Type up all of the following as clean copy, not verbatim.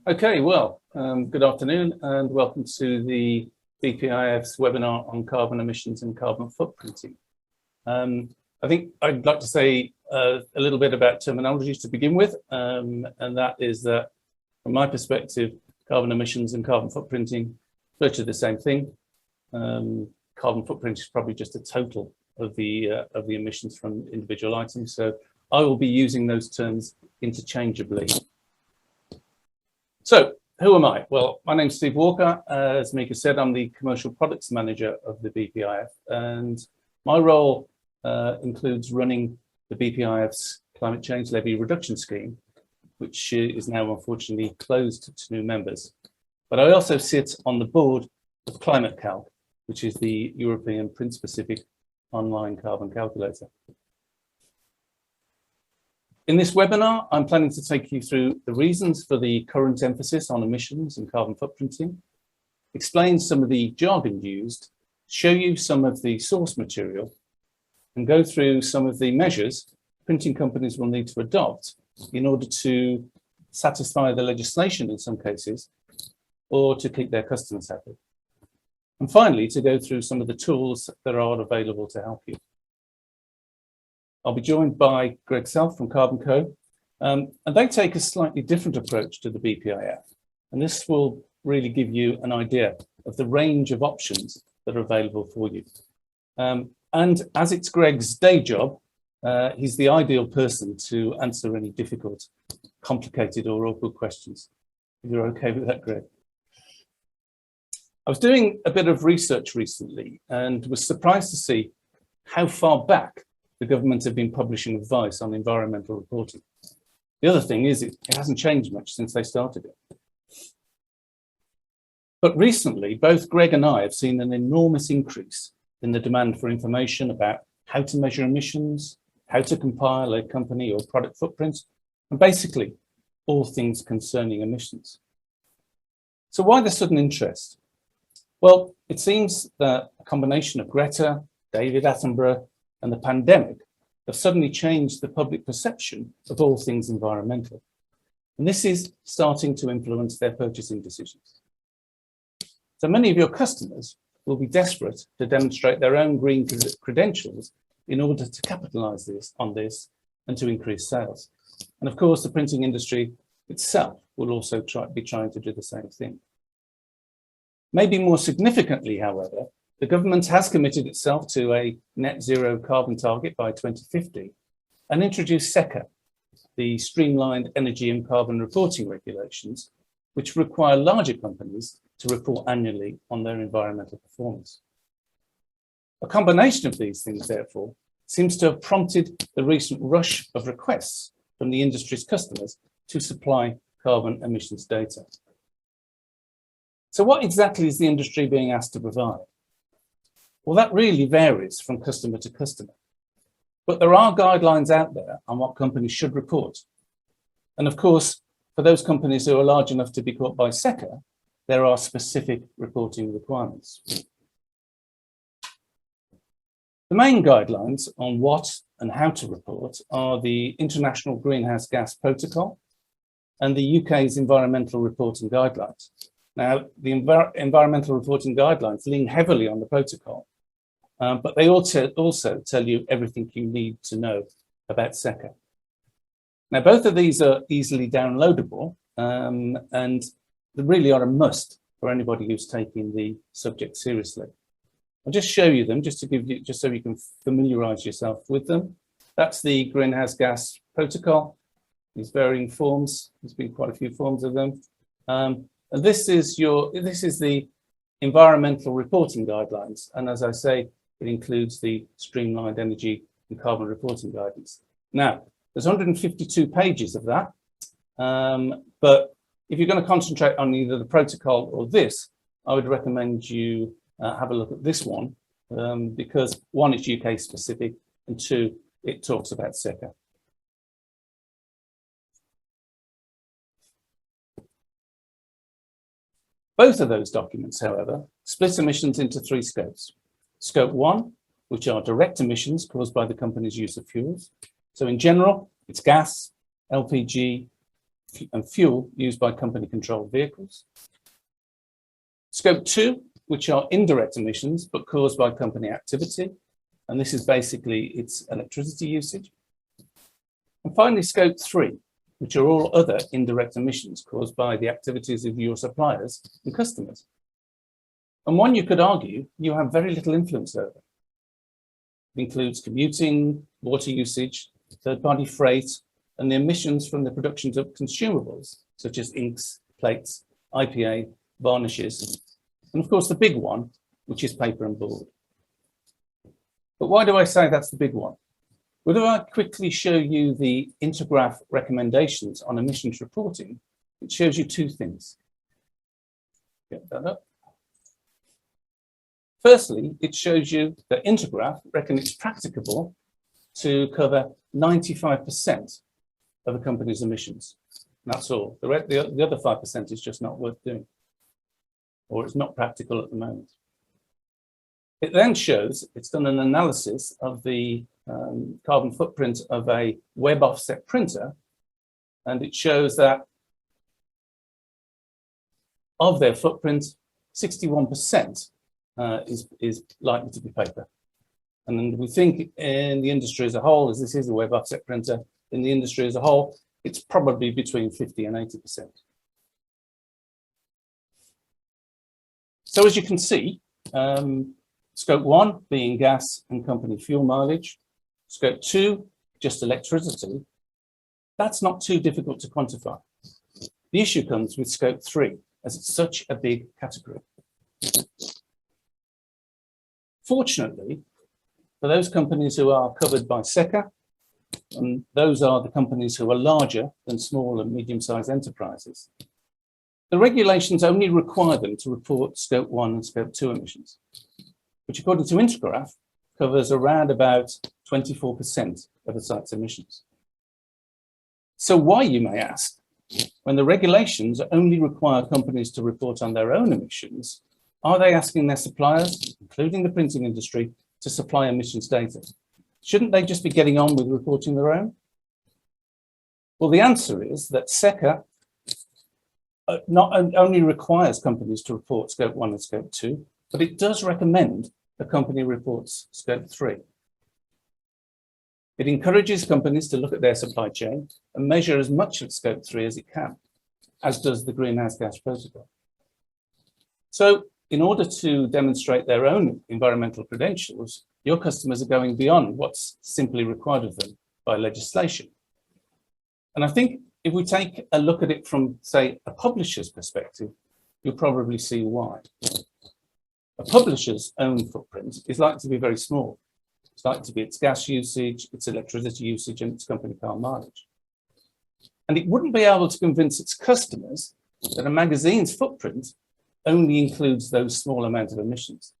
Okay, well, good afternoon and welcome to the BPIF's webinar on carbon emissions and carbon footprinting. I think I'd like to say a little bit about terminology to begin with, and that is that from my perspective, carbon emissions and carbon footprinting virtually the same thing. Carbon footprint is probably just a total of the emissions from individual items, so I will be using those terms interchangeably. So, who am I? Well, my name's Steve Walker. As Mika said, I'm the Commercial Products Manager of the BPIF, and my role includes running the BPIF's Climate Change Levy Reduction Scheme, which is now unfortunately closed to new members. But I also sit on the board of ClimateCalc, which is the European print-specific online carbon calculator. In this webinar, I'm planning to take you through the reasons for the current emphasis on emissions and carbon footprinting, explain some of the jargon used, show you some of the source material, and go through some of the measures printing companies will need to adopt in order to satisfy the legislation in some cases, or to keep their customers happy. And finally, to go through some of the tools that are available to help you. I'll be joined by Greg Self from Carbon Co, and they take a slightly different approach to the BPIF. And this will really give you an idea of the range of options that are available for you. And as it's Greg's day job, he's the ideal person to answer any difficult, complicated or awkward questions. If you're okay with that, Greg. I was doing a bit of research recently and was surprised to see how far back the government have been publishing advice on environmental reporting. The other thing is it hasn't changed much since they started it. But recently, both Greg and I have seen an enormous increase in the demand for information about how to measure emissions, how to compile a company or product footprint, and basically all things concerning emissions. So why the sudden interest? Well, it seems that a combination of Greta, David Attenborough, and the pandemic have suddenly changed the public perception of all things environmental. And this is starting to influence their purchasing decisions. So many of your customers will be desperate to demonstrate their own green credentials in order to capitalize on this and to increase sales. And of course, the printing industry itself will also be trying to do the same thing. Maybe more significantly, however, the government has committed itself to a net zero carbon target by 2050 and introduced SECA, the Streamlined Energy and Carbon Reporting Regulations, which require larger companies to report annually on their environmental performance. A combination of these things, therefore, seems to have prompted the recent rush of requests from the industry's customers to supply carbon emissions data. So what exactly is the industry being asked to provide? Well, that really varies from customer to customer. But there are guidelines out there on what companies should report. And of course, for those companies who are large enough to be caught by SECA, there are specific reporting requirements. The main guidelines on what and how to report are the International Greenhouse Gas Protocol and the UK's Environmental Reporting Guidelines. Now, the environmental reporting guidelines lean heavily on the protocol, but they also tell you everything you need to know about SECA. Now, both of these are easily downloadable, and they really are a must for anybody who's taking the subject seriously. I'll just show you them, just so you can familiarize yourself with them. That's the Greenhouse Gas Protocol. These varying forms. There's been quite a few forms of them. And this is the environmental reporting guidelines. And as I say, it includes the Streamlined Energy and Carbon Reporting Guidance. Now, there's 152 pages of that. But if you're going to concentrate on either the protocol or this, I would recommend you have a look at this one, because one, it's UK specific, and two, it talks about SECA. Both of those documents, however, split emissions into three scopes. Scope 1, which are direct emissions caused by the company's use of fuels. So in general, it's gas, LPG, and fuel used by company-controlled vehicles. Scope 2, which are indirect emissions, but caused by company activity. And this is basically its electricity usage. And finally, Scope 3, which are all other indirect emissions caused by the activities of your suppliers and customers. And one you could argue you have very little influence over. It includes commuting, water usage, third-party freight, and the emissions from the production of consumables, such as inks, plates, IPA, varnishes, and of course the big one, which is paper and board. But why do I say that's the big one? Well, if I quickly show you the Intergraph recommendations on emissions reporting, it shows you two things. Get that up. Firstly, it shows you that Intergraph reckon it's practicable to cover 95% of a company's emissions. That's all. The other 5% is just not worth doing, or it's not practical at the moment. It then shows, it's done an analysis of the carbon footprint of a web offset printer, and it shows that of their footprint, 61% is likely to be paper. And then we think in the industry as a whole, as this is a web offset printer, in the industry as a whole, it's probably between 50 and 80%. So as you can see, Scope 1 being gas and company fuel mileage, Scope 2, just electricity, that's not too difficult to quantify. The issue comes with Scope 3, as it's such a big category. Fortunately, for those companies who are covered by SECA, and those are the companies who are larger than small and medium-sized enterprises, the regulations only require them to report Scope 1 and Scope 2 emissions, which according to Intergraph covers around about 24% of the site's emissions. So why, you may ask, when the regulations only require companies to report on their own emissions, are they asking their suppliers, including the printing industry, to supply emissions data? Shouldn't they just be getting on with reporting their own? Well, the answer is that SECA not only requires companies to report Scope 1 and Scope 2, but it does recommend a company reports Scope 3. It encourages companies to look at their supply chain and measure as much of Scope 3 as it can, as does the Greenhouse Gas Protocol. So in order to demonstrate their own environmental credentials, your customers are going beyond what's simply required of them by legislation. And I think if we take a look at it from, say, a publisher's perspective, you'll probably see why. A publisher's own footprint is likely to be very small. It's likely to be its gas usage, its electricity usage, and its company car mileage. And it wouldn't be able to convince its customers that a magazine's footprint only includes those small amounts of emissions.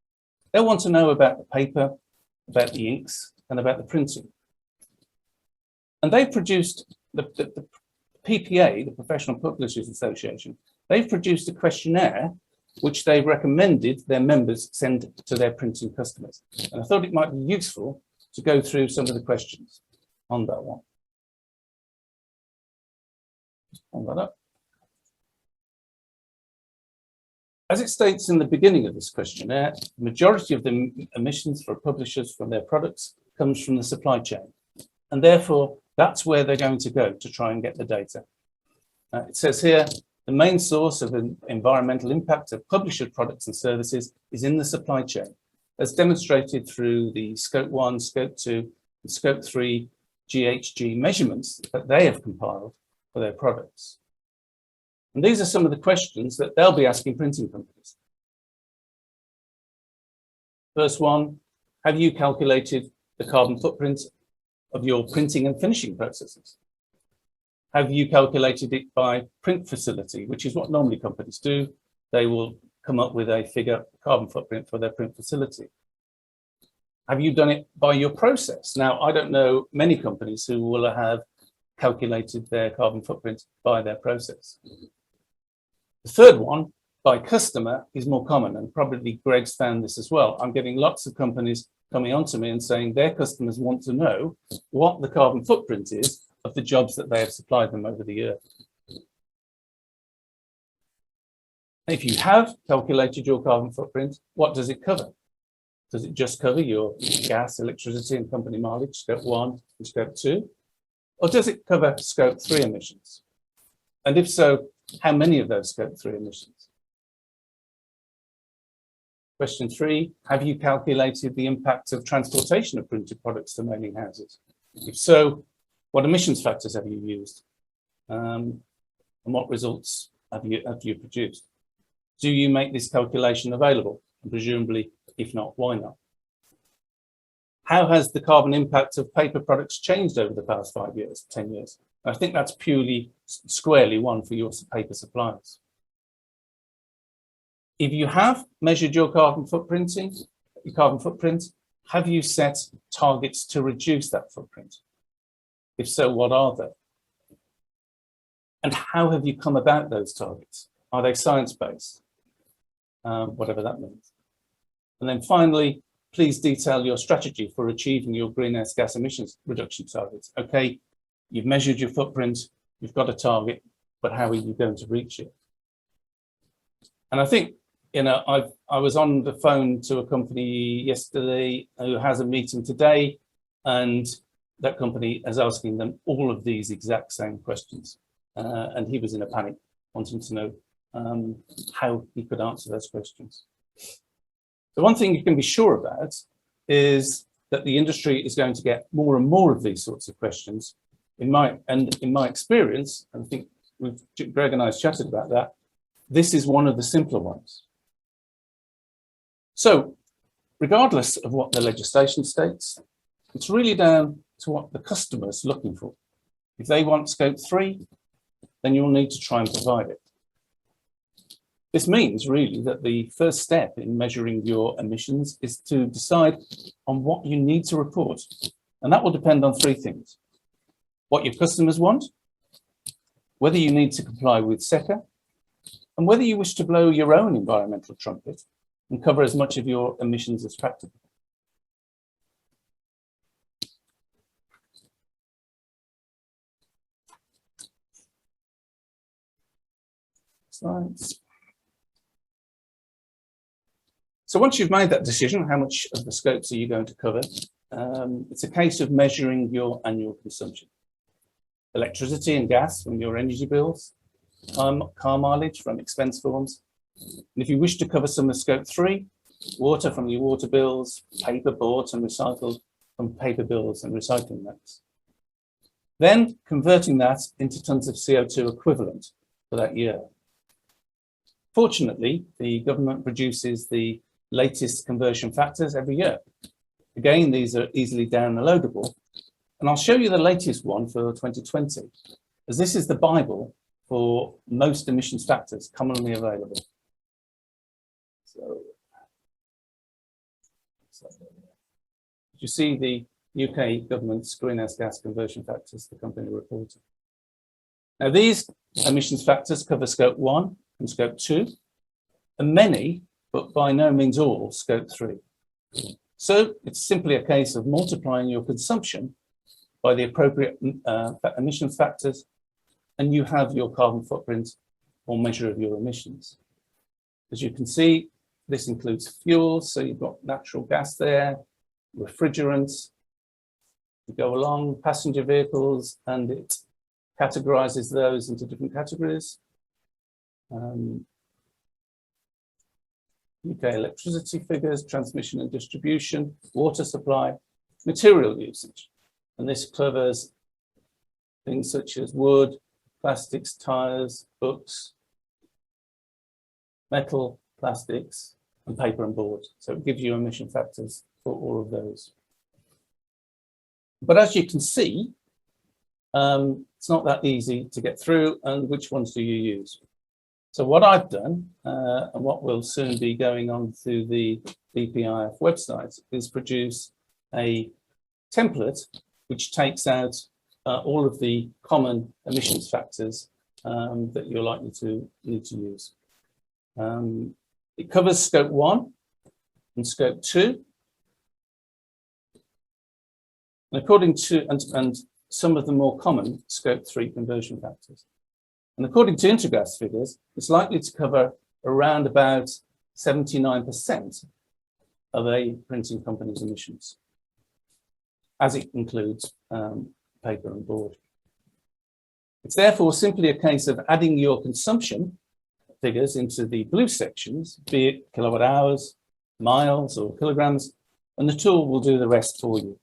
They'll want to know about the paper, about the inks, and about the printing. And they've produced, the PPA, the Professional Publishers Association, they've produced a questionnaire which they've recommended their members send to their printing customers. And I thought it might be useful to go through some of the questions on that one. Just pull that up. As it states in the beginning of this questionnaire, the majority of the emissions for publishers from their products comes from the supply chain. And therefore, that's where they're going to go to try and get the data. It says here, the main source of an environmental impact of publisher products and services is in the supply chain, as demonstrated through the Scope 1, Scope 2, and Scope 3 GHG measurements that they have compiled for their products. And these are some of the questions that they'll be asking printing companies. First one, have you calculated the carbon footprint of your printing and finishing processes? Have you calculated it by print facility, which is what normally companies do? They will come up with a figure, carbon footprint for their print facility. Have you done it by your process? Now, I don't know many companies who will have calculated their carbon footprint by their process. The third one, by customer, is more common, and probably Greg's found this as well. I'm getting lots of companies coming on to me and saying their customers want to know what the carbon footprint is of the jobs that they have supplied them over the year. If you have calculated your carbon footprint, what does it cover? Does it just cover your gas, electricity, and company mileage, scope 1 and scope 2? Or does it cover scope 3 emissions? And if so, how many of those scope 3 emissions? Question 3, have you calculated the impact of transportation of printed products to mailing houses? If so, what emissions factors have you used? And what results have you produced? Do you make this calculation available? And presumably, if not, why not? How has the carbon impact of paper products changed over the past 5 years, 10 years? I think that's purely squarely one for your paper suppliers. If you have measured your carbon footprint, have you set targets to reduce that footprint? If so, what are they? And how have you come about those targets? Are they science-based? Whatever that means. And then finally, please detail your strategy for achieving your greenhouse gas emissions reduction targets. Okay, you've measured your footprint, you've got a target, but how are you going to reach it? And I think, I was on the phone to a company yesterday who has a meeting today, and that company is asking them all of these exact same questions. And he was in a panic, wanting to know how he could answer those questions. The one thing you can be sure about is that the industry is going to get more and more of these sorts of questions. In my experience, and I think Greg and I have chatted about that, this is one of the simpler ones. So, regardless of what the legislation states, it's really down to what the customer is looking for. If they want scope 3, then you'll need to try and provide it. This means really that the first step in measuring your emissions is to decide on what you need to report. And that will depend on 3 things: what your customers want, whether you need to comply with SECA, and whether you wish to blow your own environmental trumpet and cover as much of your emissions as practical. Slides. So once you've made that decision, how much of the scopes are you going to cover? It's a case of measuring your annual consumption. Electricity and gas from your energy bills, car mileage from expense forms. And if you wish to cover some of scope 3, water from your water bills, paper bought and recycled from paper bills and recycling rates. Then converting that into tons of CO2 equivalent for that year. Fortunately, the government produces the latest conversion factors every year. Again, these are easily downloadable. And I'll show you the latest one for 2020, as this is the Bible for most emissions factors commonly available. So you see the UK government's greenhouse gas conversion factors, the company reported. Now, these emissions factors cover scope 1 and scope 2, and many, but by no means all, scope 3. So it's simply a case of multiplying your consumption by the appropriate emissions factors, and you have your carbon footprint or measure of your emissions. As you can see, this includes fuels, so you've got natural gas there, refrigerants, you go along, passenger vehicles, and it categorizes those into different categories. UK electricity figures, transmission and distribution, water supply, material usage. And this covers things such as wood, plastics, tires, books, metal, plastics, and paper and board. So it gives you emission factors for all of those. But as you can see, it's not that easy to get through, and which ones do you use? So what I've done, and what will soon be going on through the BPIF website, is produce a template which takes out all of the common emissions factors that you're likely to need to use. It covers scope 1 and scope 2. And according to, and some of the more common scope 3 conversion factors. And according to Intergas figures, it's likely to cover around about 79% of a printing company's emissions, as it includes paper and board. It's therefore simply a case of adding your consumption figures into the blue sections, be it kilowatt hours, miles, or kilograms, and the tool will do the rest for you.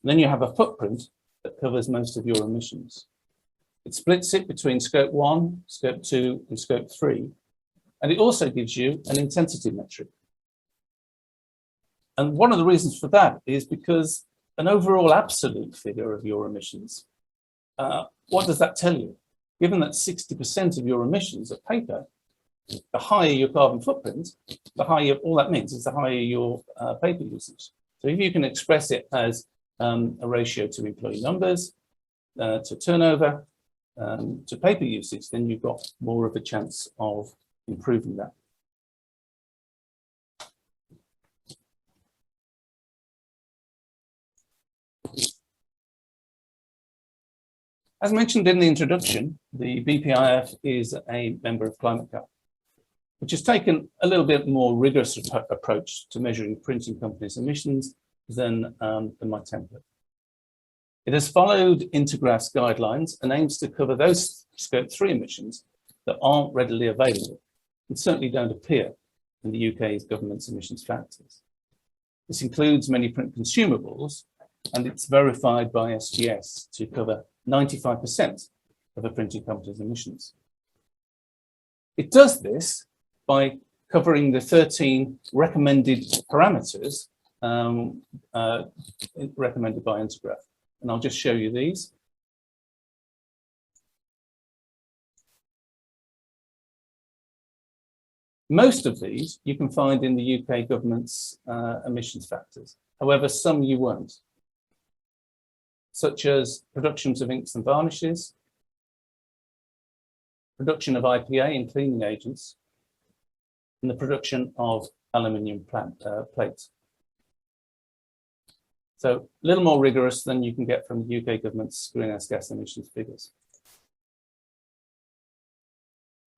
And then you have a footprint that covers most of your emissions. It splits it between scope 1, scope 2, and scope 3, and it also gives you an intensity metric. And one of the reasons for that is because an overall absolute figure of your emissions, what does that tell you? Given that 60% of your emissions are paper, the higher your carbon footprint, the higher, all that means is the higher your paper usage. So if you can express it as a ratio to employee numbers, to turnover, to paper usage, then you've got more of a chance of improving that. As mentioned in the introduction, the BPIF is a member of ClimateCalc, which has taken a little bit more rigorous approach to measuring printing companies' emissions than my template. It has followed Intergraph's guidelines and aims to cover those scope 3 emissions that aren't readily available and certainly don't appear in the UK's government's emissions factors. This includes many print consumables, and it's verified by SGS to cover 95% of a printing company's emissions. It does this by covering the 13 recommended parameters recommended by Intergraph. And I'll just show you these. Most of these you can find in the UK government's emissions factors. However, some you won't, such as productions of inks and varnishes, production of IPA and cleaning agents, and the production of aluminium plates. So a little more rigorous than you can get from the UK government's greenhouse gas emissions figures.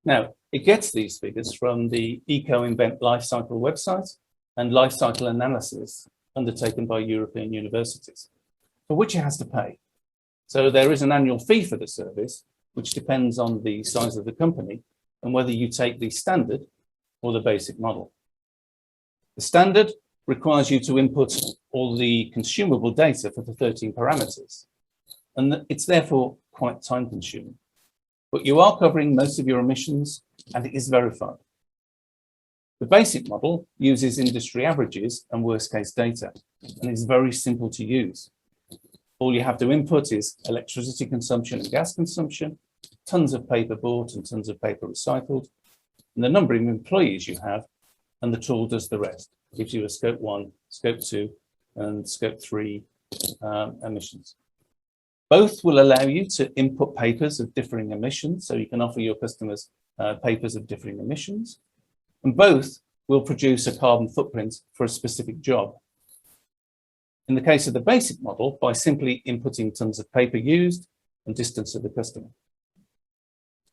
Now, it gets these figures from the EcoInvent Lifecycle website and lifecycle analysis undertaken by European universities, for which it has to pay. So there is an annual fee for the service, which depends on the size of the company and whether you take the standard or the basic model. The standard requires you to input all the consumable data for the 13 parameters, and it's therefore quite time consuming. But you are covering most of your emissions and it is verified. The basic model uses industry averages and worst case data and is very simple to use. All you have to input is electricity consumption and gas consumption, tons of paper bought and tons of paper recycled, and the number of employees you have, and the tool does the rest. It gives you a scope 1, scope 2, and scope 3 emissions. Both will allow you to input papers of differing emissions, so you can offer your customers papers of differing emissions, and both will produce a carbon footprint for a specific job. In the case of the basic model, by simply inputting tons of paper used and distance of the customer.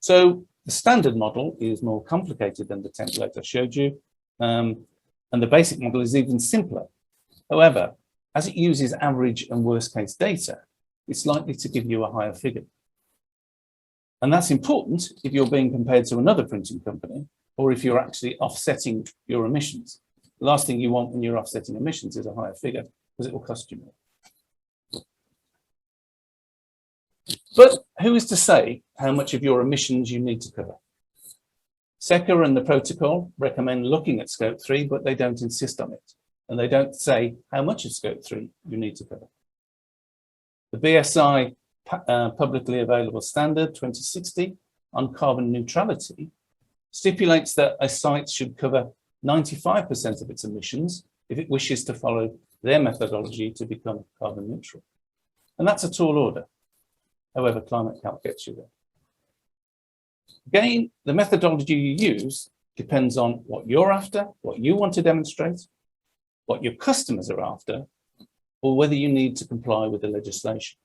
So the standard model is more complicated than the template I showed you, and the basic model is even simpler. However, as it uses average and worst case data, it's likely to give you a higher figure. And that's important if you're being compared to another printing company, or if you're actually offsetting your emissions. The last thing you want when you're offsetting emissions is a higher figure, because it will cost you more. But who is to say how much of your emissions you need to cover? SECA and the protocol recommend looking at scope 3, but they don't insist on it. And they don't say how much of scope 3 you need to cover. The BSI publicly available standard 2060 on carbon neutrality stipulates that a site should cover 95% of its emissions if it wishes to follow their methodology to become carbon neutral. And that's a tall order. However, ClimateCalc gets you there. Again, the methodology you use depends on what you're after, what you want to demonstrate, what your customers are after, or whether you need to comply with the legislation.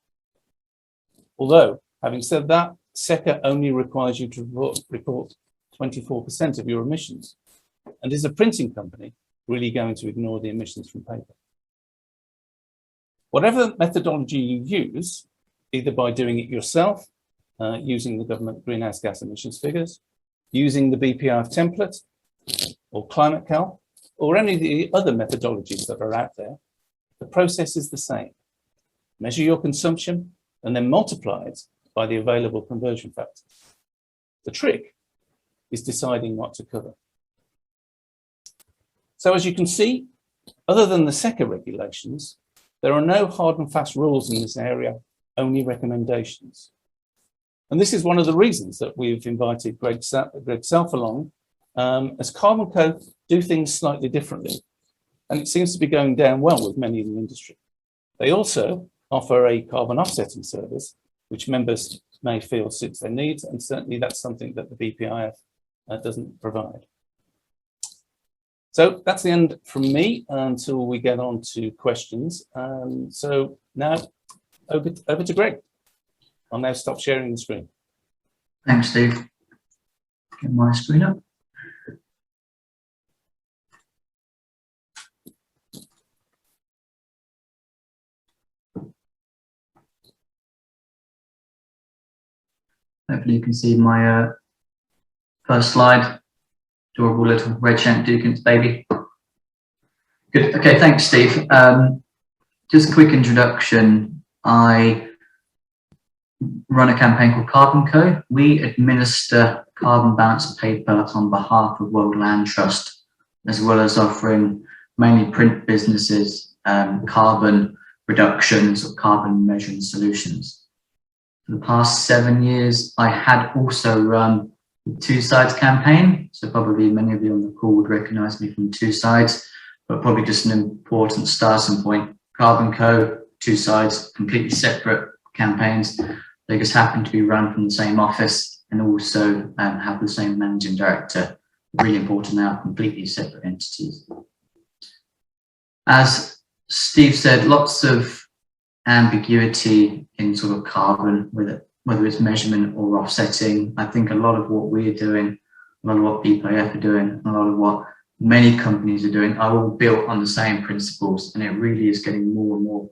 Although, having said that, SECA only requires you to report 24% of your emissions? And is a printing company really going to ignore the emissions from paper? Whatever methodology you use, either by doing it yourself, using the government greenhouse gas emissions figures, using the BPIF template, or ClimateCal, or any of the other methodologies that are out there, the process is the same. Measure your consumption and then multiply it by the available conversion factor. The trick is deciding what to cover. So as you can see, other than the SECA regulations, there are no hard and fast rules in this area, only recommendations. And this is one of the reasons that we've invited Greg Self along, as Carbon Co do things slightly differently. And it seems to be going down well with many in the industry. They also offer a carbon offsetting service, which members may feel suits their needs. And certainly that's something that the BPIF doesn't provide. So that's the end from me until we get on to questions. So now over to Greg. I'll now stop sharing the screen. Thanks, Steve. Get my screen up. Hopefully you can see my first slide. Adorable little red shank Dukins baby. Good. Okay, thanks, Steve. Just a quick introduction. I run a campaign called Carbon Co. We administer carbon balance paper on behalf of World Land Trust, as well as offering mainly print businesses carbon reductions or carbon measuring solutions. For the past 7 years, I had also run the Two Sides campaign. So probably many of you on the call would recognize me from Two Sides, but probably just an important starting point. Carbon Co, Two Sides, completely separate campaigns. They just happen to be run from the same office and also have the same managing director. Really important now, completely separate entities. As Steve said, lots of ambiguity in sort of carbon, whether it's measurement or offsetting. I think a lot of what we're doing, a lot of what BPIF are doing, a lot of what many companies are doing are all built on the same principles, and it really is getting more and more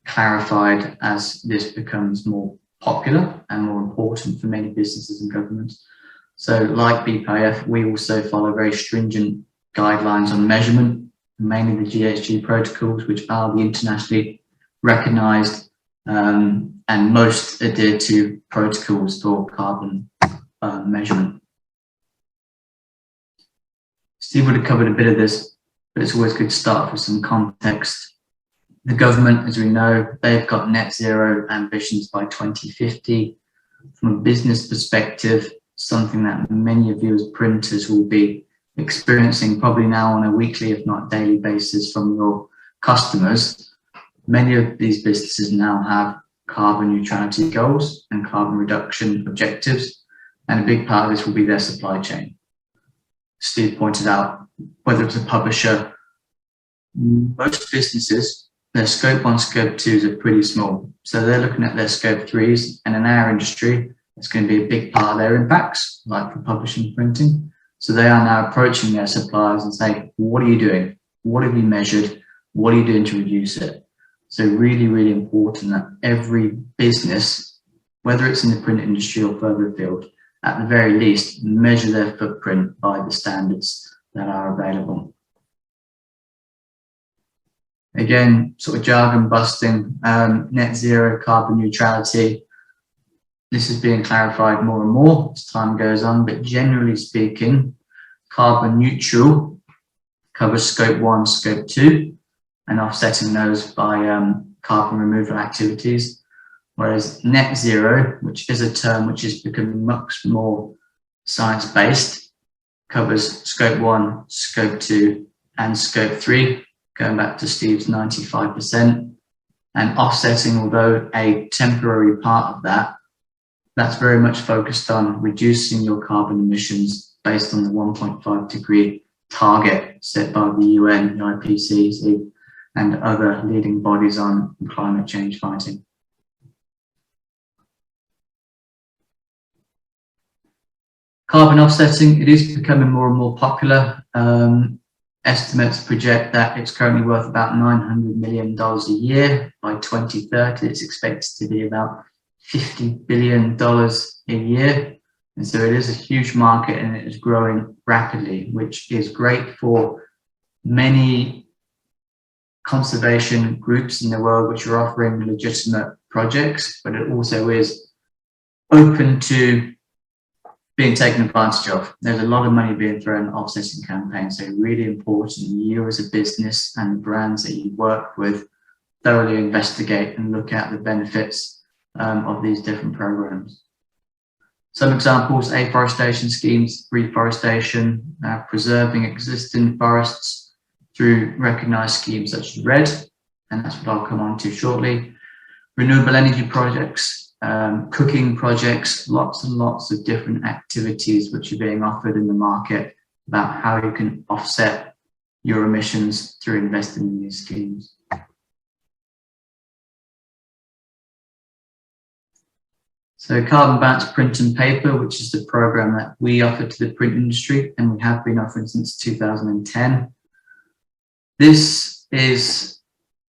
clarified as this becomes more popular and more important for many businesses and governments. So like BPIF, we also follow very stringent guidelines on measurement, mainly the GHG protocols, which are the internationally recognized and most adhere to protocols for carbon measurement. Steve would have covered a bit of this, but it's always good to start with some context. The government, as we know, they've got net zero ambitions by 2050. From a business perspective, something that many of you as printers will be experiencing probably now on a weekly, if not daily basis from your customers. Many of these businesses now have carbon neutrality goals and carbon reduction objectives, and a big part of this will be their supply chain. Steve pointed out, whether it's a publisher, most businesses, their scope 1, scope 2s are pretty small. So they're looking at their scope 3s, and in our industry, it's going to be a big part of their impacts, like for publishing and printing. So they are now approaching their suppliers and saying, what are you doing? What have you measured? What are you doing to reduce it? So really, really important that every business, whether it's in the print industry or further afield, at the very least, measure their footprint by the standards that are available. Again, sort of jargon busting, net zero carbon neutrality. This is being clarified more and more as time goes on, but generally speaking, carbon neutral covers scope 1, scope 2, and offsetting those by carbon removal activities. Whereas net zero, which is a term which is becoming much more science-based, covers scope 1, scope 2, and scope 3, going back to Steve's 95%. And offsetting, although a temporary part of that, that's very much focused on reducing your carbon emissions based on the 1.5 degree target set by the UN, the IPCC, and other leading bodies on climate change fighting. Carbon offsetting, it is becoming more and more popular. Estimates project that it's currently worth about $900 million a year. By 2030, it's expected to be about $50 billion a year. And so it is a huge market and it is growing rapidly, which is great for many conservation groups in the world which are offering legitimate projects, but it also is open to being taken advantage of. There's a lot of money being thrown at offsetting campaigns, so really important you as a business and the brands that you work with thoroughly investigate and look at the benefits of these different programs. Some examples: afforestation schemes, reforestation, preserving existing forests through recognised schemes such as REDD, and that's what I'll come on to shortly. Renewable energy projects, cooking projects, lots and lots of different activities which are being offered in the market about how you can offset your emissions through investing in these schemes. So Carbon Bounce Print and Paper, which is the program that we offer to the print industry, and we have been offering since 2010. This is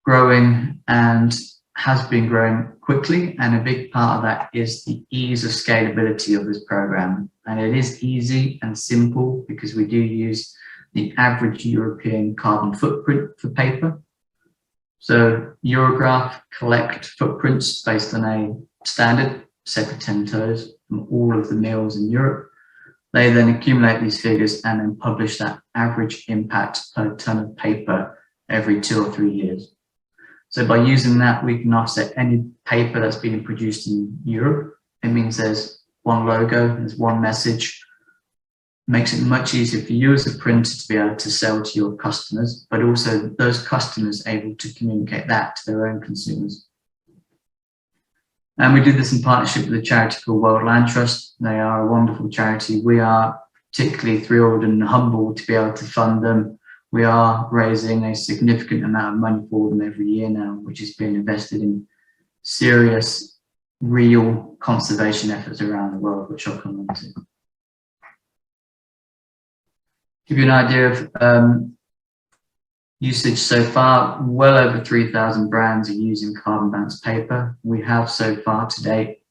growing and has been growing quickly, and a big part of that is the ease of scalability of this program. And it is easy and simple because we do use the average European carbon footprint for paper. So Eurograph collect footprints based on a standard set of 10 toes from all of the mills in Europe. They then accumulate these figures and then publish that average impact per ton of paper every 2 or 3 years. So by using that, we can offset any paper that's being produced in Europe. It means there's one logo, there's one message. Makes it much easier for you as a printer to be able to sell to your customers, but also those customers able to communicate that to their own consumers. And we do this in partnership with a charity called World Land Trust. They are a wonderful charity. We are particularly thrilled and humbled to be able to fund them. We are raising a significant amount of money for them every year now, which is being invested in serious, real conservation efforts around the world, which I'll come on to. Give you an idea of usage so far, well over 3,000 brands are using Carbon Bounce paper. We have so far to date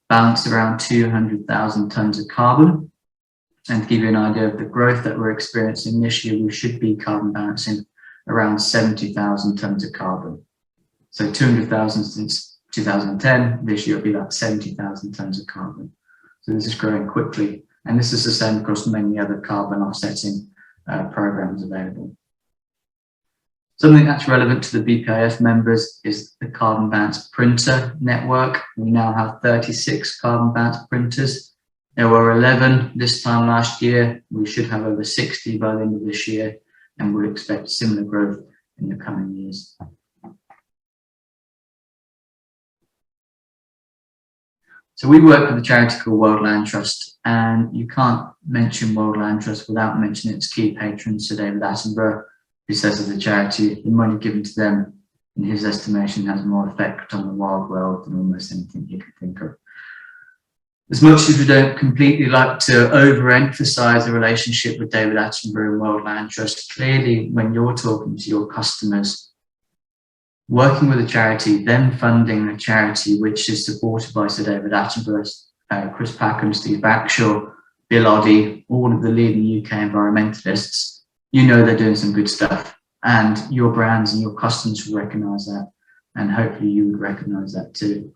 balanced around 200,000 tons of carbon. And to give you an idea of the growth that we're experiencing this year, we should be carbon balancing around 70,000 tons of carbon. So 200,000 since 2010, this year will be about 70,000 tons of carbon. So this is growing quickly. And this is the same across many other carbon offsetting programs available. Something that's relevant to the BPIF members is the Carbon Bounce Printer Network. We now have 36 Carbon Bounce printers. There were 11 this time last year. We should have over 60 by the end of this year, and we'll expect similar growth in the coming years. So we work with a charity called World Land Trust, and you can't mention World Land Trust without mentioning its key patron, Sir David Attenborough, who says of the charity, the money given to them, in his estimation, has more effect on the wild world than almost anything you can think of. As much as we don't completely like to overemphasize the relationship with David Attenborough and World Land Trust, clearly when you're talking to your customers, working with a charity, then funding a charity which is supported by Sir David Attenborough, Chris Packham, Steve Backshaw, Bill Oddie, all of the leading UK environmentalists, you know they're doing some good stuff, and your brands and your customers will recognise that, and hopefully you would recognise that too.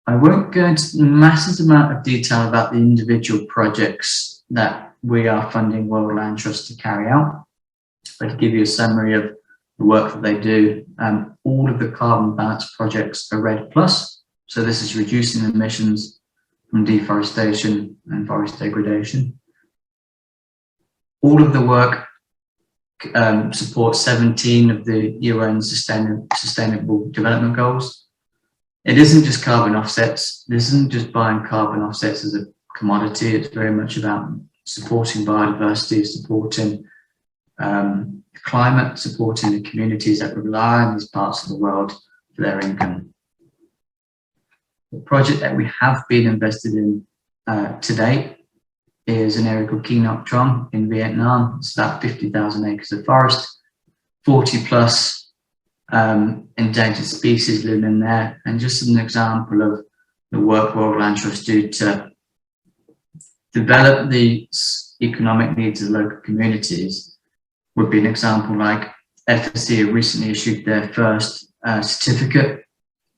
I won't go into massive amount of detail about the individual projects that we are funding World Land Trust to carry out, but to give you a summary of the work that they do, all of the Carbon Bounce projects are REDD+, so this is reducing emissions from deforestation and forest degradation. All of the work supports 17 of the UN Sustainable Development Goals. It isn't just carbon offsets. This isn't just buying carbon offsets as a commodity. It's very much about supporting biodiversity, supporting climate, supporting the communities that rely on these parts of the world for their income. The project that we have been invested in to date is an area called Kien Ngoc Trong in Vietnam. It's about 50,000 acres of forest, 40 plus endangered species living in there. And just as an example of the work World Land Trust do to develop the economic needs of local communities would be an example like FSC have recently issued their first certificate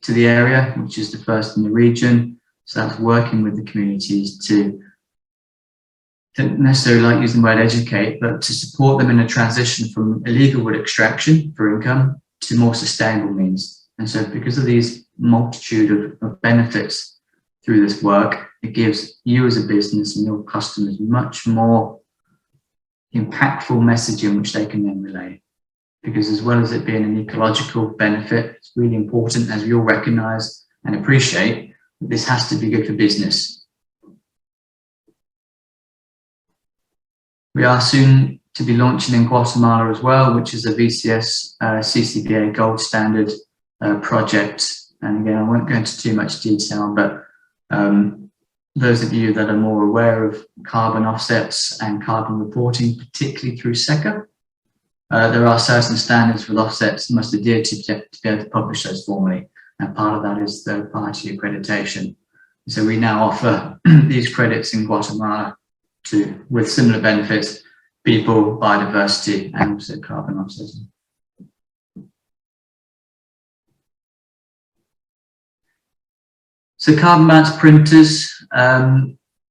to the area, which is the first in the region. So that's working with the communities to don't necessarily like using the word educate, but to support them in a transition from illegal wood extraction for income to more sustainable means. And so because of these multitude of benefits through this work, it gives you as a business and your customers much more impactful messaging which they can then relay. Because as well as it being an ecological benefit, it's really important, as we all recognise and appreciate, that this has to be good for business. We are soon to be launching in Guatemala as well, which is a VCS CCBA gold standard project. And again, I won't go into too much detail, but those of you that are more aware of carbon offsets and carbon reporting, particularly through SECA, there are certain standards for offsets that must adhere to be able to publish those formally. And part of that is third-party accreditation. So we now offer these credits in Guatemala with similar benefits, people, biodiversity, and also carbon offsetting. So carbon balance printers,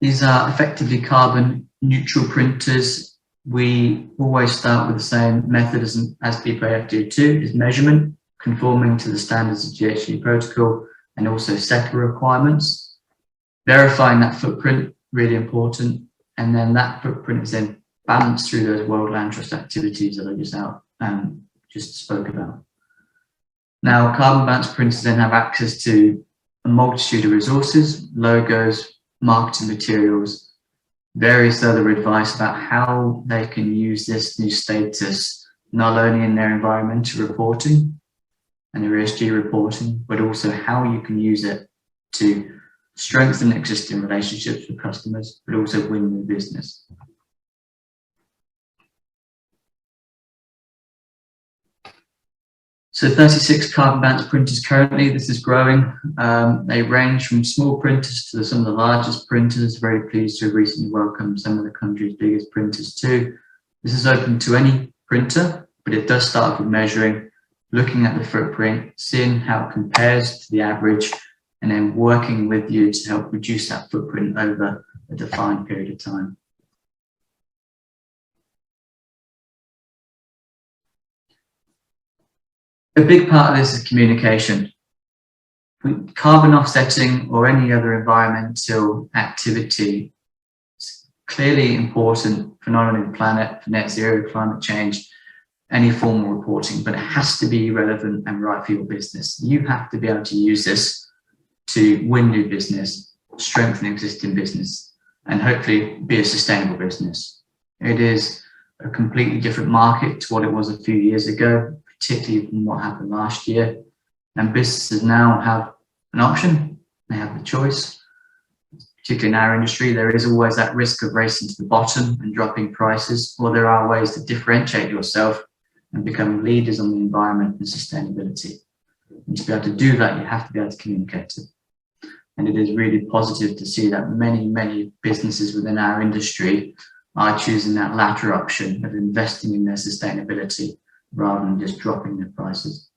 these are effectively carbon neutral printers. We always start with the same method as BPAF-2, is measurement, conforming to the standards of GHG protocol and also SECA requirements. Verifying that footprint, really important. And then that footprint is then balanced through those World Land Trust activities that I just spoke about. Now, carbon balance printers then have access to a multitude of resources, logos, marketing materials, various other advice about how they can use this new status, not only in their environmental reporting and their ESG reporting, but also how you can use it to strengthen existing relationships with customers, but also win new business. So 36 carbon balance printers currently, this is growing. They range from small printers to some of the largest printers. Very pleased to have recently welcomed some of the country's biggest printers too. This is open to any printer, but it does start with measuring, looking at the footprint, seeing how it compares to the average, and then working with you to help reduce that footprint over a defined period of time. A big part of this is communication. Carbon offsetting or any other environmental activity is clearly important for not only the planet, for net zero, climate change, any formal reporting, but it has to be relevant and right for your business. You have to be able to use this to win new business, strengthen existing business, and hopefully be a sustainable business. It is a completely different market to what it was a few years ago, particularly from what happened last year. And businesses now have an option, they have the choice. Particularly in our industry, there is always that risk of racing to the bottom and dropping prices, or there are ways to differentiate yourself and become leaders on the environment and sustainability. And to be able to do that, you have to be able to communicate it. And it is really positive to see that many businesses within our industry are choosing that latter option of investing in their sustainability rather than just dropping their prices.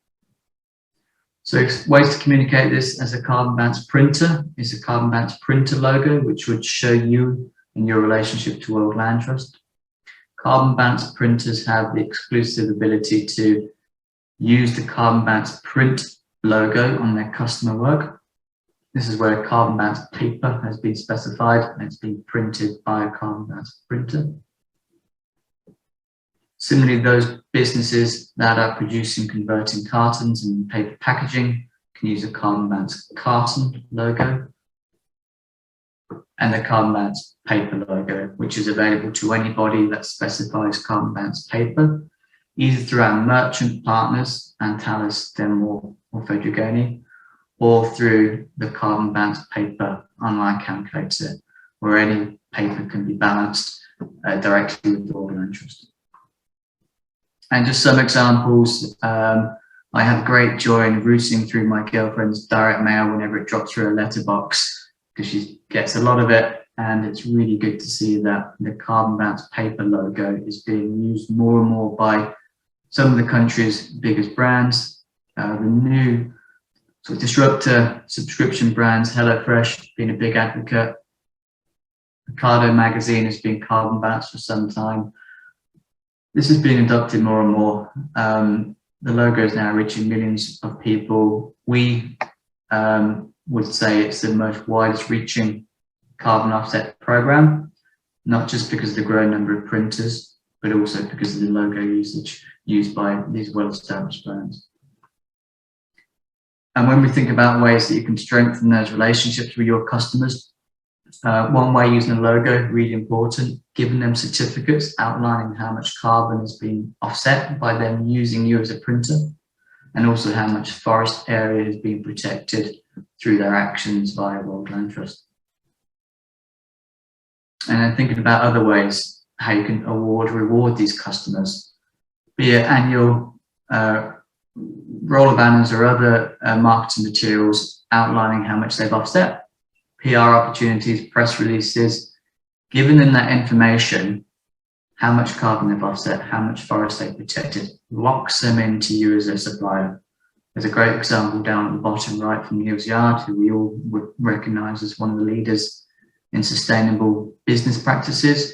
So ways to communicate this as a carbon balance printer is a carbon balance printer logo, which would show you in your relationship to World Land Trust. Carbon balance printers have the exclusive ability to use the carbon balance print logo on their customer work. This is where carbon balance paper has been specified and it's been printed by a carbon balance printer. Similarly, those businesses that are producing, converting cartons and paper packaging can use a carbon balance carton logo and the carbon balance paper logo, which is available to anybody that specifies carbon balance paper, either through our merchant partners, Antalis, Denmark, or Fedrigoni, or through the Carbon Balance Paper online calculator, where any paper can be balanced directly with the World Land Trust. And just some examples, I have great joy in routing through my girlfriend's direct mail whenever it drops through her letterbox, because she gets a lot of it, and it's really good to see that the Carbon Balance Paper logo is being used more and more by some of the country's biggest brands. The new sort of disruptor subscription brands, HelloFresh being a big advocate. Ocado magazine has been carbon balanced for some time. This has been adopted more and more. The logo is now reaching millions of people. We would say it's the most widest reaching carbon offset program, not just because of the growing number of printers, but also because of the logo usage used by these well-established brands. And when we think about ways that you can strengthen those relationships with your customers, one way using a logo, really important, giving them certificates outlining how much carbon has been offset by them using you as a printer, and also how much forest area has been protected through their actions via World Land Trust. And then thinking about other ways how you can reward these customers, be it annual roller banners or other marketing materials outlining how much they've offset, PR opportunities, press releases, giving them that information, how much carbon they've offset, how much forest they've protected, locks them into you as a supplier. There's a great example down at the bottom right from Neal's Yard, who we all would recognise as one of the leaders in sustainable business practices.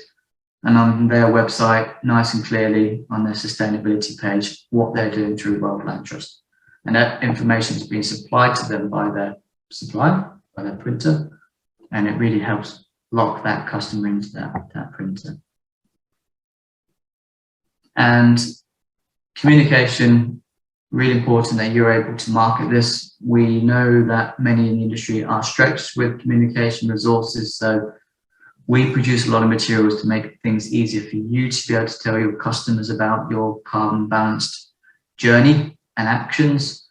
And on their website, nice and clearly on their sustainability page, what they're doing through World Land Trust. And that information is being supplied to them by their supplier, by their printer, and it really helps lock that customer into that printer. And communication, really important that you're able to market this. We know that many in the industry are stretched with communication resources, so we produce a lot of materials to make things easier for you to be able to tell your customers about your carbon balanced journey and actions,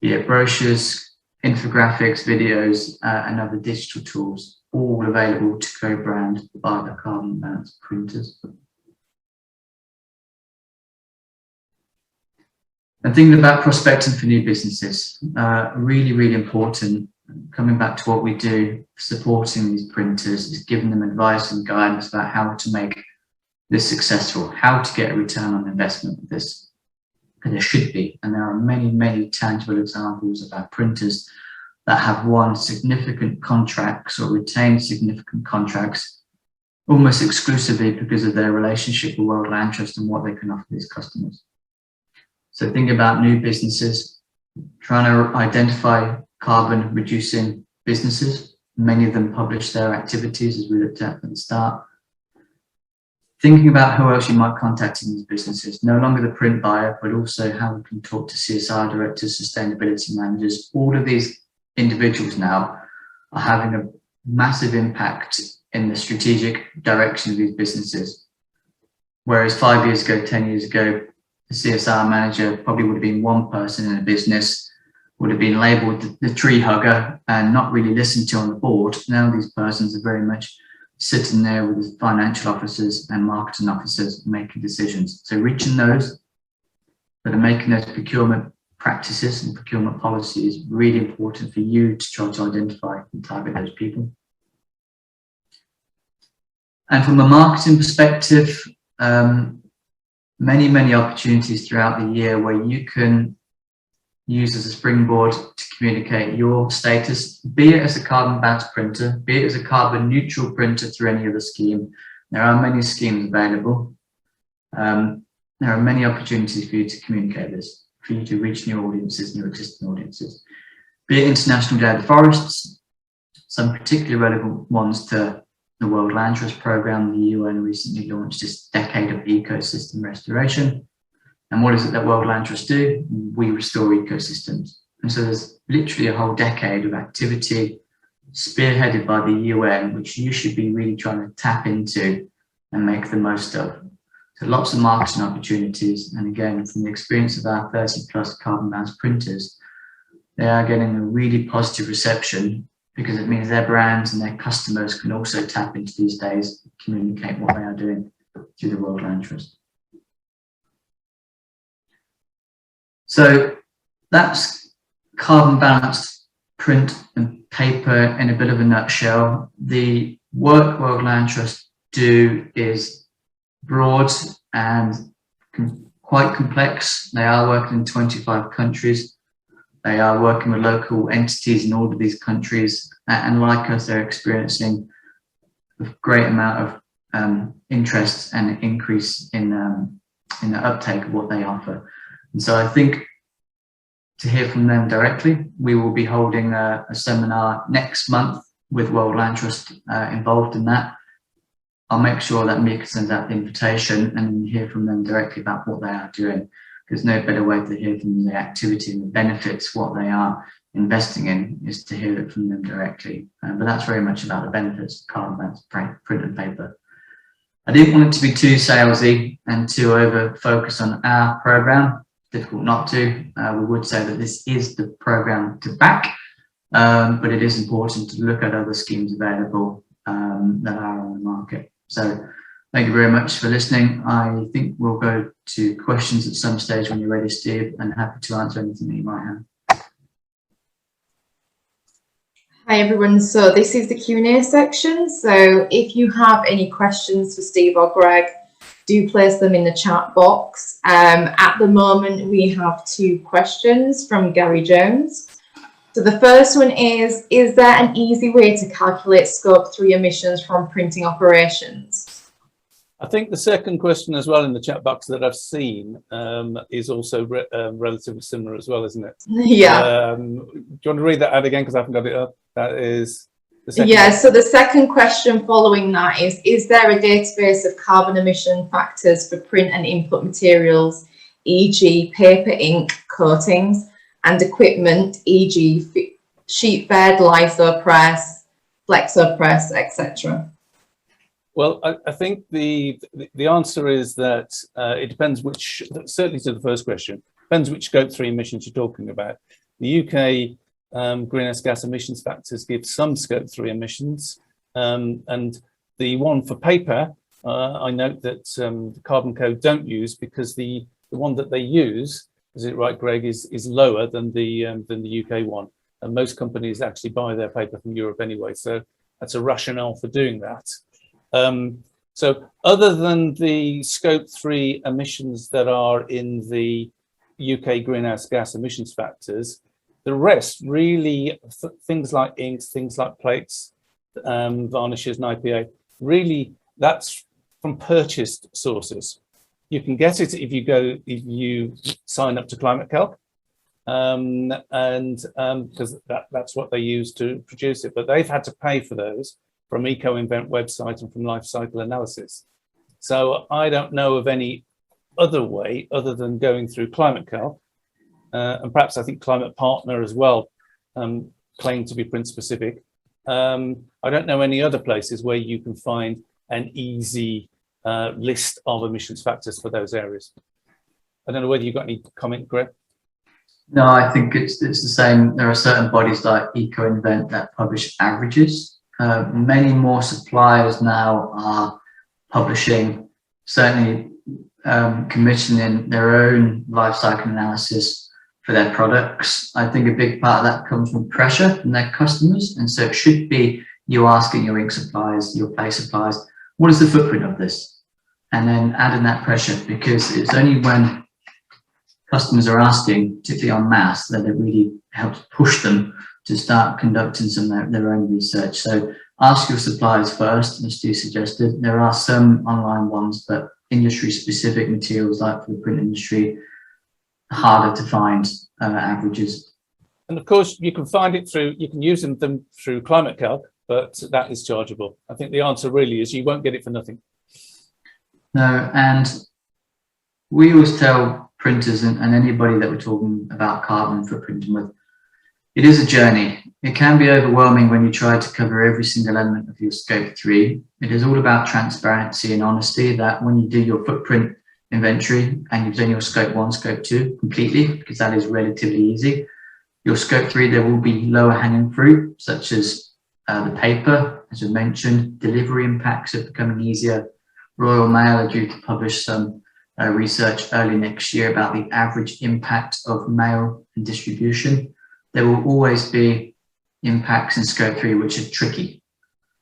be it brochures, infographics, videos, and other digital tools, all available to co-brand by the Carbon Balance printers. And thinking about prospecting for new businesses, really, really important. Coming back to what we do, supporting these printers is giving them advice and guidance about how to make this successful, how to get a return on investment with this. And there should be, and there are many, many tangible examples about printers that have won significant contracts or retained significant contracts almost exclusively because of their relationship with World Land Trust and what they can offer these customers. So think about new businesses, trying to identify carbon reducing businesses. Many of them publish their activities, as we looked at the start. Thinking about who else you might contact in these businesses, no longer the print buyer, but also how we can talk to CSR directors, sustainability managers. All of these individuals now are having a massive impact in the strategic direction of these businesses. Whereas 5 years ago, 10 years ago, the CSR manager probably would have been one person in a business, would have been labelled the tree hugger and not really listened to on the board. Now these persons are very much sitting there with the financial officers and marketing officers making decisions. So reaching those that are making those procurement practices and procurement policy is really important for you to try to identify and target those people. And from a marketing perspective, many opportunities throughout the year where you can use as a springboard to communicate your status, be it as a carbon balanced printer, be it as a carbon neutral printer through any other scheme. There are many schemes available. There are many opportunities for you to communicate this, for you to reach new audiences, new existing audiences. Be it International Day of the Forests, some particularly relevant ones to the World Land Trust Programme. The UN recently launched this decade of ecosystem restoration. And what is it that World Land Trust do? We restore ecosystems. And so there's literally a whole decade of activity spearheaded by the UN, which you should be really trying to tap into and make the most of. So lots of marketing opportunities. And again, from the experience of our 30+ carbon balanced printers, they are getting a really positive reception, because it means their brands and their customers can also tap into these days, communicate what they are doing through the World Land Trust. So that's carbon balanced print and paper in a bit of a nutshell. The work World Land Trust do is broad and quite complex. They are working in 25 countries. They are working with local entities in all of these countries. And like us, they're experiencing a great amount of interest and increase in the uptake of what they offer. And so I think to hear from them directly, we will be holding a seminar next month with World Land Trust involved in that. I'll make sure that Mika sends out the invitation and hear from them directly about what they are doing. There's no better way to hear from the activity and the benefits, what they are investing in, is to hear it from them directly. But that's very much about the benefits of carbon print and paper. I didn't want it to be too salesy and too over focused on our program. Difficult not to. We would say that this is the program to back, but it is important to look at other schemes available that are on the market. So thank you very much for listening. I think we'll go to questions at some stage when you're ready, Steve, and happy to answer anything that you might have. Hi everyone, so this is the Q&A section. So if you have any questions for Steve or Greg, do place them in the chat box. At the moment, we have 2 questions from Gary Jones. So the first one is there an easy way to calculate Scope 3 emissions from printing operations? I think the second question as well in the chat box that I've seen is also relatively similar as well, isn't it? Yeah. Do you want to read that out again, because I haven't got it up? That is the second. Yeah, so the second question following that is there a database of carbon emission factors for print and input materials, e.g. paper, ink, coatings, and equipment, e.g. sheet fed, litho press, flexo press, etc.? Well, I think the answer is that it depends which, certainly to the first question, depends which Scope 3 emissions you're talking about. The UK greenhouse gas emissions factors give some Scope 3 emissions, and the one for paper, I note that the Carbon Code don't use, because the one that they use, is it right, Greg, is lower than the UK one, and most companies actually buy their paper from Europe anyway, so that's a rationale for doing that. So other than the Scope 3 emissions that are in the UK greenhouse gas emissions factors, the rest really, things like inks, things like plates, varnishes and IPA, really that's from purchased sources. You can get it if you sign up to Climate Calc, because that's what they use to produce it, but they've had to pay for those from EcoInvent website and from Life Cycle Analysis. So I don't know of any other way other than going through Climate Calc, and perhaps I think Climate Partner as well claim to be print specific. I don't know any other places where you can find an easy list of emissions factors for those areas. I don't know whether you've got any comment, Greg? No, I think it's the same. There are certain bodies like EcoInvent that publish averages. Many more suppliers now are publishing, certainly commissioning their own life cycle analysis for their products. I think a big part of that comes from pressure from their customers. And so it should be you asking your ink suppliers, your plate suppliers, what is the footprint of this? And then adding that pressure, because it's only when customers are asking, particularly en masse, that it really helps push them to start conducting some of their own research. So ask your suppliers first, as Stu suggested. There are some online ones, but industry-specific materials, like for the print industry, harder to find averages. And of course, you can find it through, you can use them through Climate Calc, but that is chargeable. I think the answer really is you won't get it for nothing. No, and we always tell printers and anybody that we're talking about carbon footprinting with, it is a journey. It can be overwhelming when you try to cover every single element of your Scope 3. It is all about transparency and honesty, that when you do your footprint inventory and you've done your Scope 1, Scope 2 completely, because that is relatively easy, Your scope 3, there will be lower hanging fruit, such as the paper, as I mentioned. Delivery impacts are becoming easier. Royal Mail are due to publish some research early next year about the average impact of mail and distribution. There will always be impacts in scope 3 which are tricky,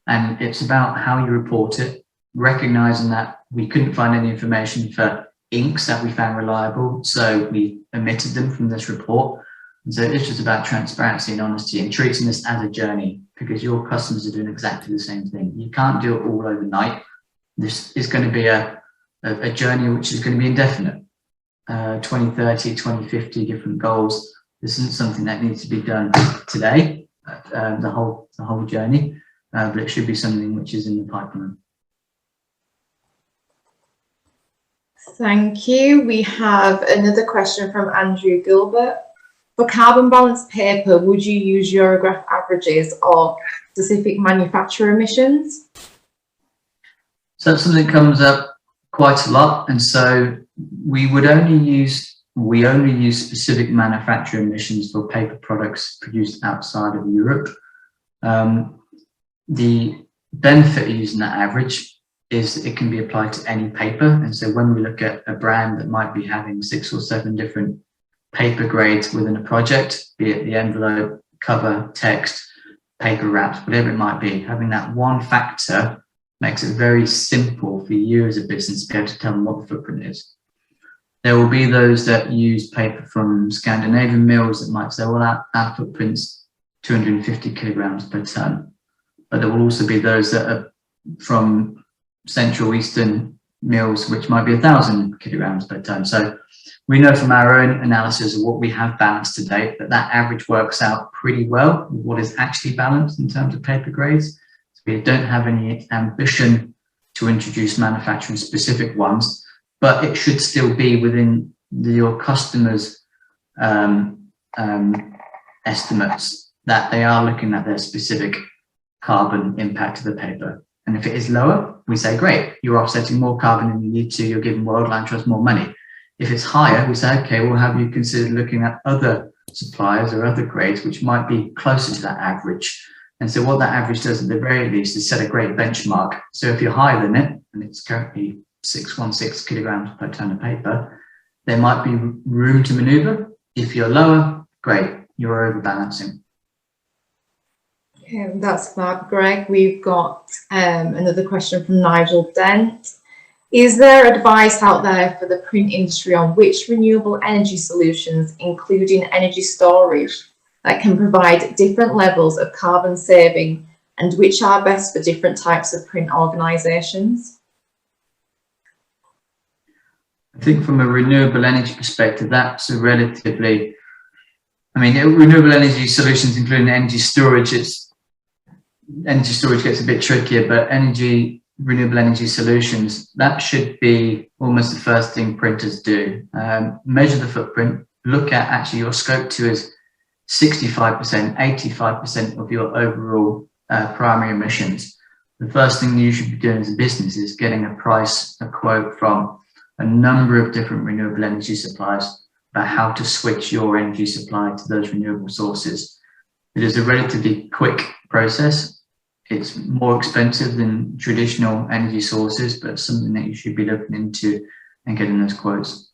and it's about how you report it, recognizing that we couldn't find any information for inks that we found reliable, so we omitted them from this report. And so it's just about transparency and honesty and treating this as a journey, because your customers are doing exactly the same thing. You can't do it all overnight. This is going to be a journey which is going to be indefinite. 2030, 2050 different goals. This isn't something that needs to be done today, the whole journey, but it should be something which is in the pipeline. Thank you. We have another question from Andrew Gilbert. For carbon balance paper, would you use Eurograph averages or specific manufacturer emissions? So that's something that comes up quite a lot, and so we only use specific manufacturer emissions for paper products produced outside of Europe. The benefit of using that average is it can be applied to any paper, and so when we look at a brand that might be having 6 or 7 different paper grades within a project, be it the envelope, cover, text, paper wraps, whatever it might be, having that one factor makes it very simple for you as a business to be able to tell them what the footprint is. There will be those that use paper from Scandinavian mills that might say, well, our footprint's 250 kilograms per ton. But there will also be those that are from Central Eastern mills, which might be 1,000 kilograms per ton. So we know from our own analysis of what we have balanced to date that that average works out pretty well with what is actually balanced in terms of paper grades. So we don't have any ambition to introduce manufacturing specific ones, but it should still be within your customers' estimates that they are looking at their specific carbon impact of the paper. And if it is lower, we say, great, you're offsetting more carbon than you need to, you're giving World Land Trust more money. If it's higher, we say, okay, well, have you considered looking at other suppliers or other grades which might be closer to that average? And so what that average does at the very least is set a great benchmark. So if you're higher than it, and it's currently 616 kilograms per ton of paper, there might be room to maneuver. If you're lower, great, you're overbalancing. Okay, that's fab, Greg. We've got another question from Nigel Dent. Is there advice out there for the print industry on which renewable energy solutions, including energy storage, that can provide different levels of carbon saving and which are best for different types of print organisations? I think from a renewable energy perspective, that's a relatively, renewable energy solutions, including energy storage, energy storage gets a bit trickier, but renewable energy solutions, that should be almost the first thing printers do. Measure the footprint, look at actually your scope 2 is 65%, 85% of your overall primary emissions. The first thing you should be doing as a business is getting a quote from a number of different renewable energy suppliers about how to switch your energy supply to those renewable sources. It is a relatively quick process. It's more expensive than traditional energy sources, but something that you should be looking into and getting those quotes.